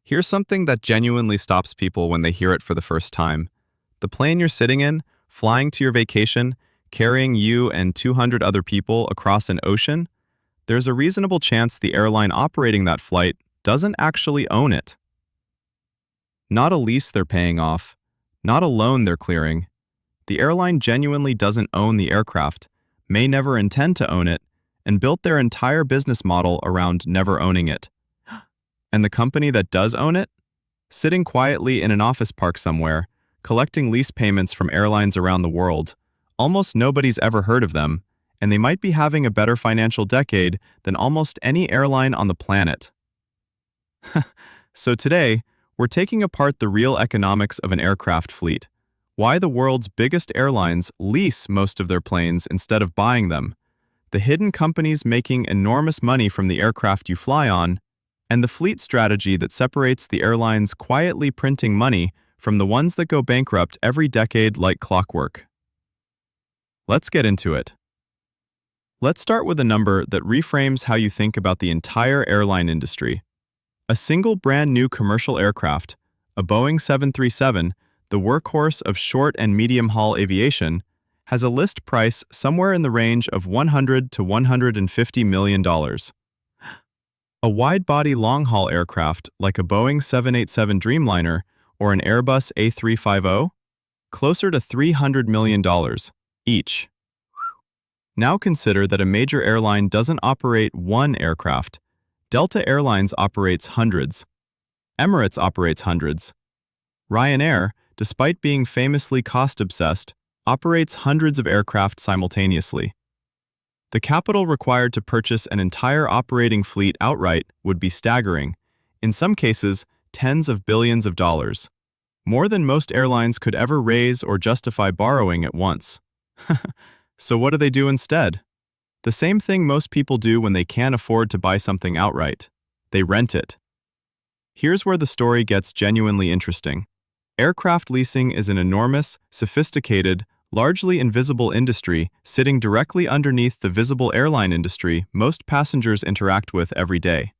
Here's something that genuinely stops people when they hear it for the first time. The plane you're sitting in, flying to your vacation, carrying you and 200 other people across an ocean, there's a reasonable chance the airline operating that flight doesn't actually own it. Not a lease they're paying off, not a loan they're clearing. The airline genuinely doesn't own the aircraft, may never intend to own it, and built their entire business model around never owning it. And the company that does own it? Sitting quietly in an office park somewhere, collecting lease payments from airlines around the world. Almost nobody's ever heard of them, and they might be having a better financial decade than almost any airline on the planet. So today, we're taking apart the real economics of an aircraft fleet, why the world's biggest airlines lease most of their planes instead of buying them, the hidden companies making enormous money from the aircraft you fly on, and the fleet strategy that separates the airlines quietly printing money from the ones that go bankrupt every decade like clockwork. Let's get into it. Let's start with a number that reframes how you think about the entire airline industry. A single brand new commercial aircraft, a Boeing 737, the workhorse of short and medium-haul aviation, has a list price somewhere in the range of $100 to $150 million. A wide-body long-haul aircraft like a Boeing 787 Dreamliner or an Airbus A350? Closer to $300 million each. Now consider that a major airline doesn't operate one aircraft. Delta Airlines operates hundreds. Emirates operates hundreds. Ryanair, despite being famously cost-obsessed, operates hundreds of aircraft simultaneously. The capital required to purchase an entire operating fleet outright would be staggering, in some cases, tens of billions of dollars. More than most airlines could ever raise or justify borrowing at once. So what do they do instead? The same thing most people do when they can't afford to buy something outright. They rent it. Here's where the story gets genuinely interesting. Aircraft leasing is an enormous, sophisticated, largely invisible industry sitting directly underneath the visible airline industry most passengers interact with every day.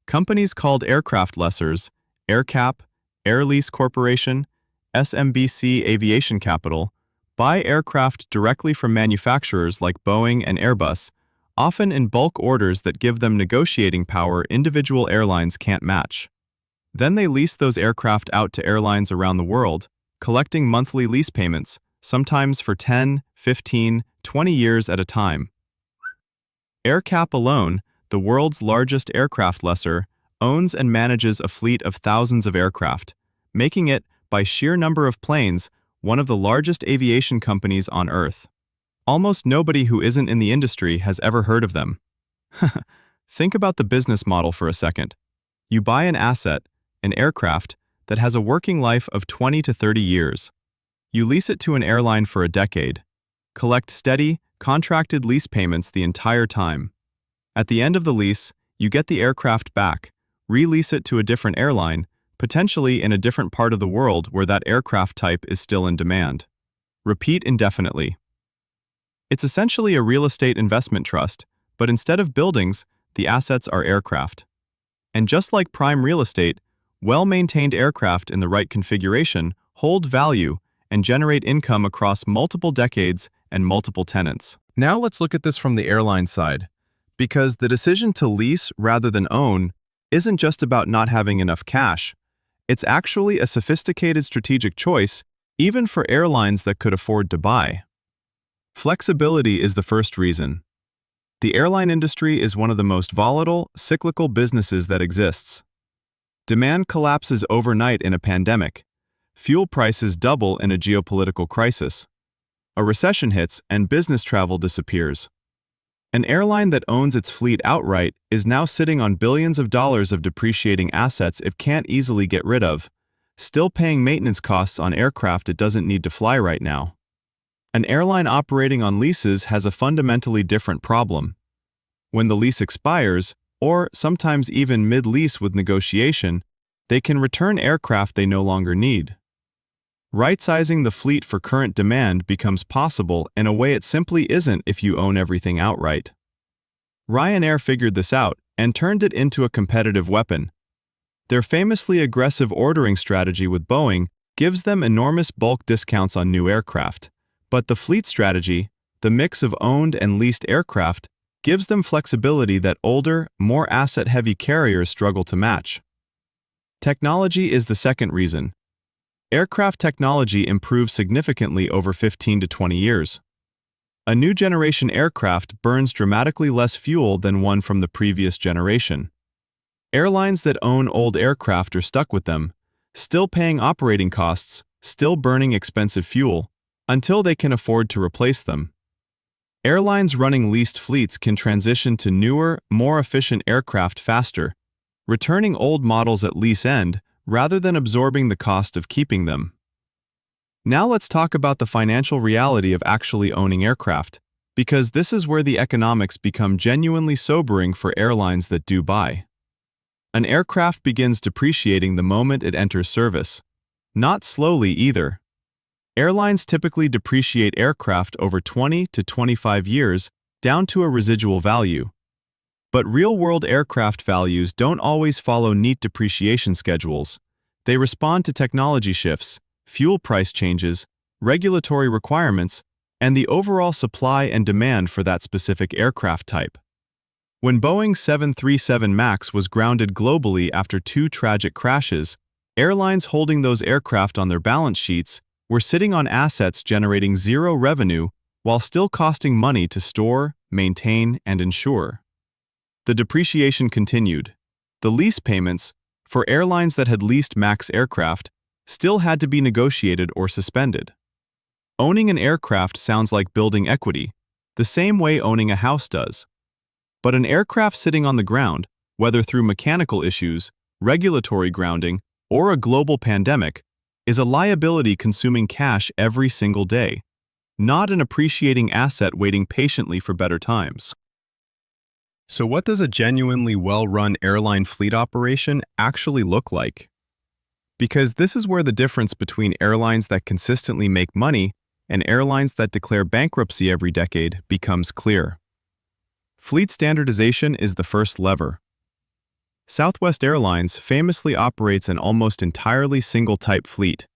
Companies called aircraft lessors, AerCap, Air Lease Corporation, SMBC Aviation Capital, buy aircraft directly from manufacturers like Boeing and Airbus, often in bulk orders that give them negotiating power individual airlines can't match. Then they lease those aircraft out to airlines around the world, collecting monthly lease payments, sometimes for 10, 15, 20 years at a time. AerCap alone, the world's largest aircraft lessor, owns and manages a fleet of thousands of aircraft, making it, by sheer number of planes, one of the largest aviation companies on Earth. Almost nobody who isn't in the industry has ever heard of them. Think about the business model for a second. You buy an asset, an aircraft, that has a working life of 20 to 30 years. You lease it to an airline for a decade. Collect steady, contracted lease payments the entire time. At the end of the lease, you get the aircraft back, re-lease it to a different airline, potentially in a different part of the world where that aircraft type is still in demand. Repeat indefinitely. It's essentially a real estate investment trust, but instead of buildings, the assets are aircraft. And just like prime real estate, well-maintained aircraft in the right configuration hold value and generate income across multiple decades and multiple tenants. Now let's look at this from the airline side, because the decision to lease rather than own isn't just about not having enough cash. It's actually a sophisticated strategic choice, even for airlines that could afford to buy. Flexibility is the first reason. The airline industry is one of the most volatile, cyclical businesses that exists. Demand collapses overnight in a pandemic. Fuel prices double in a geopolitical crisis. A recession hits and business travel disappears. An airline that owns its fleet outright is now sitting on billions of dollars of depreciating assets it can't easily get rid of, still paying maintenance costs on aircraft it doesn't need to fly right now. An airline operating on leases has a fundamentally different problem. When the lease expires, or sometimes even mid-lease with negotiation, they can return aircraft they no longer need. Right-sizing the fleet for current demand becomes possible in a way it simply isn't if you own everything outright. Ryanair figured this out and turned it into a competitive weapon. Their famously aggressive ordering strategy with Boeing gives them enormous bulk discounts on new aircraft, but the fleet strategy, the mix of owned and leased aircraft, gives them flexibility that older, more asset-heavy carriers struggle to match. Technology is the second reason. Aircraft technology improves significantly over 15 to 20 years. A new generation aircraft burns dramatically less fuel than one from the previous generation. Airlines that own old aircraft are stuck with them, still paying operating costs, still burning expensive fuel, until they can afford to replace them. Airlines running leased fleets can transition to newer, more efficient aircraft faster, returning old models at lease end rather than absorbing the cost of keeping them. Now let's talk about the financial reality of actually owning aircraft, because this is where the economics become genuinely sobering for airlines that do buy. An aircraft begins depreciating the moment it enters service. Not slowly either. Airlines typically depreciate aircraft over 20 to 25 years down to a residual value. But real-world aircraft values don't always follow neat depreciation schedules. They respond to technology shifts, fuel price changes, regulatory requirements, and the overall supply and demand for that specific aircraft type. When Boeing 737 MAX was grounded globally after 2 tragic crashes, airlines holding those aircraft on their balance sheets were sitting on assets generating zero revenue while still costing money to store, maintain, and insure. The depreciation continued. The lease payments, for airlines that had leased MAX aircraft, still had to be negotiated or suspended. Owning an aircraft sounds like building equity, the same way owning a house does. But an aircraft sitting on the ground, whether through mechanical issues, regulatory grounding, or a global pandemic, is a liability consuming cash every single day, not an appreciating asset waiting patiently for better times. So what does a genuinely well-run airline fleet operation actually look like? Because this is where the difference between airlines that consistently make money and airlines that declare bankruptcy every decade becomes clear. Fleet standardization is the first lever. Southwest Airlines famously operates an almost entirely single-type fleet,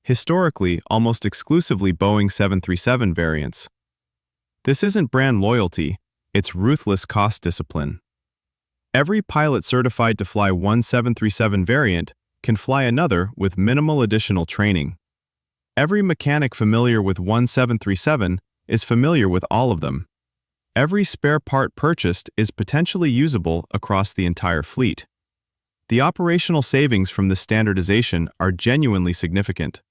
historically almost exclusively Boeing 737 variants. This isn't brand loyalty, it's ruthless cost discipline. Every pilot certified to fly one 737 variant can fly another with minimal additional training. Every mechanic familiar with one 737 is familiar with all of them. Every spare part purchased is potentially usable across the entire fleet. The operational savings from this standardization are genuinely significant.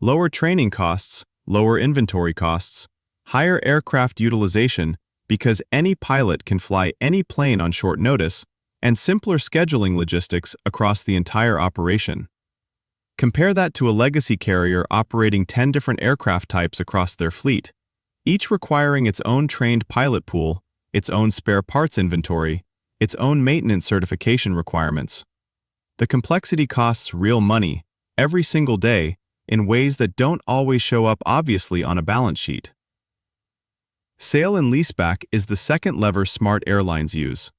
Lower training costs, lower inventory costs, higher aircraft utilization because any pilot can fly any plane on short notice, and simpler scheduling logistics across the entire operation. Compare that to a legacy carrier operating 10 different aircraft types across their fleet, each requiring its own trained pilot pool, its own spare parts inventory, its own maintenance certification requirements. The complexity costs real money, every single day, in ways that don't always show up obviously on a balance sheet. Sale and leaseback is the second lever smart airlines use.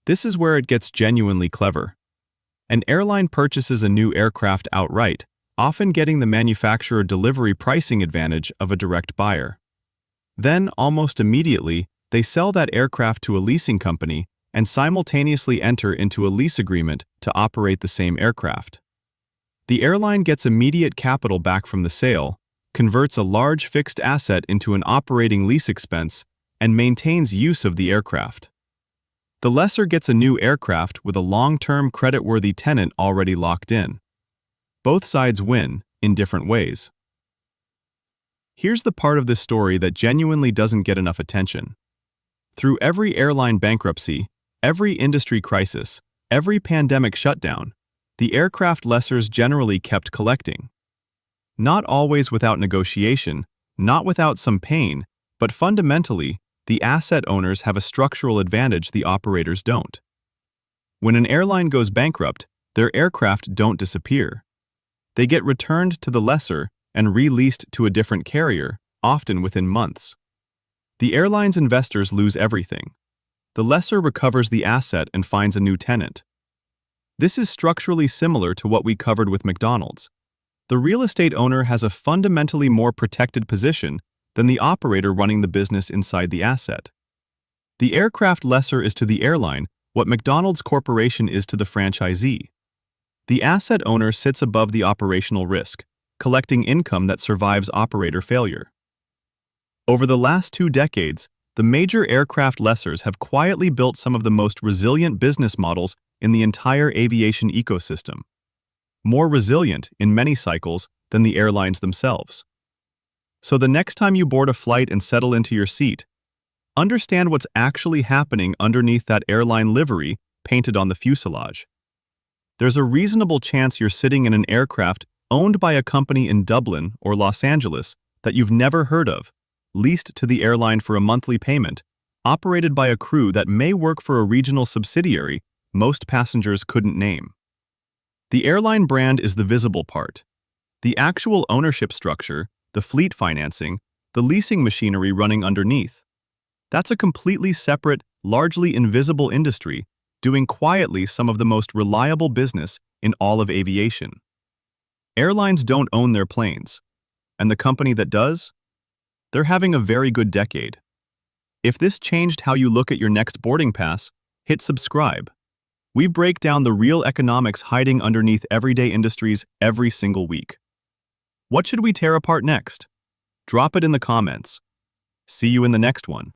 This is where it gets genuinely clever. An airline purchases a new aircraft outright, often getting the manufacturer delivery pricing advantage of a direct buyer. Then, almost immediately, they sell that aircraft to a leasing company and simultaneously enter into a lease agreement to operate the same aircraft. The airline gets immediate capital back from the sale, converts a large fixed asset into an operating lease expense, and maintains use of the aircraft. The lessor gets a new aircraft with a long-term creditworthy tenant already locked in. Both sides win, in different ways. Here's the part of this story that genuinely doesn't get enough attention. Through every airline bankruptcy, every industry crisis, every pandemic shutdown, the aircraft lessors generally kept collecting. Not always without negotiation, not without some pain, but fundamentally, the asset owners have a structural advantage the operators don't. When an airline goes bankrupt, their aircraft don't disappear. They get returned to the lessor and re-leased to a different carrier, often within months. The airline's investors lose everything. The lessor recovers the asset and finds a new tenant. This is structurally similar to what we covered with McDonald's. The real estate owner has a fundamentally more protected position than the operator running the business inside the asset. The aircraft lessor is to the airline what McDonald's Corporation is to the franchisee. The asset owner sits above the operational risk, collecting income that survives operator failure. Over the last 2 decades, the major aircraft lessors have quietly built some of the most resilient business models in the entire aviation ecosystem. More resilient, in many cycles, than the airlines themselves. So the next time you board a flight and settle into your seat, understand what's actually happening underneath that airline livery painted on the fuselage. There's a reasonable chance you're sitting in an aircraft owned by a company in Dublin or Los Angeles that you've never heard of, leased to the airline for a monthly payment, operated by a crew that may work for a regional subsidiary most passengers couldn't name. The airline brand is the visible part. The actual ownership structure, the fleet financing, the leasing machinery running underneath. That's a completely separate, largely invisible industry doing quietly some of the most reliable business in all of aviation. Airlines don't own their planes, and the company that does, they're having a very good decade. If this changed how you look at your next boarding pass, hit subscribe. We break down the real economics hiding underneath everyday industries every single week. What should we tear apart next? Drop it in the comments. See you in the next one.